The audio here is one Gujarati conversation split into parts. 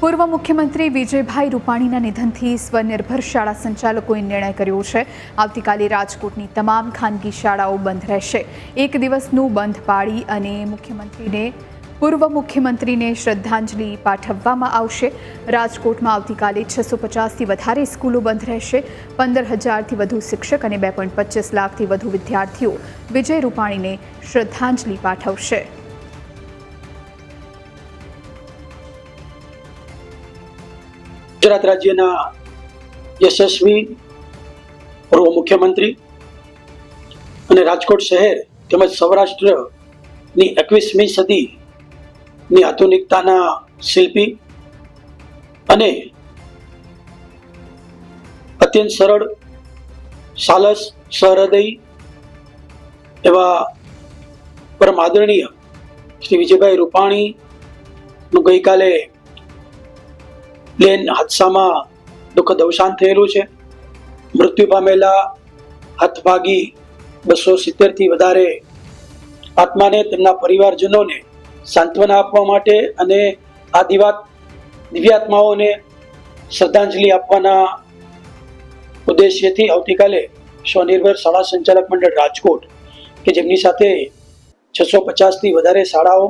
પૂર્વ મુખ્યમંત્રી વિજયભાઈ રૂપાણીના નિધનથી સ્વનિર્ભર શાળા સંચાલકોએ નિર્ણય કર્યો છે। આવતીકાલે રાજકોટની તમામ ખાનગી શાળાઓ બંધ રહેશે। એક દિવસનું બંધ પાળી અને પૂર્વ મુખ્યમંત્રીને શ્રદ્ધાંજલિ પાઠવવામાં આવશે। રાજકોટમાં આવતીકાલે 650થી વધારે સ્કૂલો બંધ રહેશે। 15,000થી વધુ શિક્ષક અને 2.25 લાખથી વધુ વિદ્યાર્થીઓ વિજય રૂપાણીને શ્રદ્ધાંજલિ પાઠવશે। ગુજરાત રાજ્યના યશસ્વી પૂર્વ મુખ્યમંત્રી અને રાજકોટ શહેર તેમજ સૌરાષ્ટ્રની 21મી સદીની આધુનિકતાના શિલ્પી અને અત્યંત સરળ સાલસ સહૃદય એવા પરમ આદરણીય શ્રી વિજયભાઈ રૂપાણીનું ગઈકાલે પ્લેન હાદસામાં દુઃખદ અવસાન થયેલું છે। મૃત્યુ પામેલા હતભાગી 270થી વધારે આત્માને તેમના પરિવારજનોને સાંત્વના આપવા માટે અને આ દિવ્યાત્માઓને શ્રદ્ધાંજલિ આપવાના ઉદ્દેશ્યથી આવતીકાલે સ્વનિર્ભર શાળા સંચાલક મંડળ રાજકોટ કે જેમની સાથે 650થી વધારે શાળાઓ,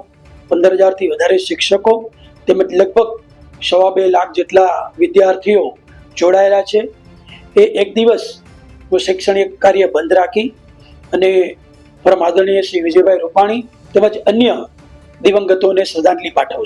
15,000થી વધારે શિક્ષકો તેમજ લગભગ 2.25 લાખ જેટલા વિદ્યાર્થીઓ જોડાયેલા છે, એ એક દિવસનું શૈક્ષણિક કાર્ય બંધ રાખી અને પરમ આદરણીય શ્રી વિજયભાઈ રૂપાણી તેમજ અન્ય દિવંગતોને શ્રદ્ધાંજલિ પાઠવશે।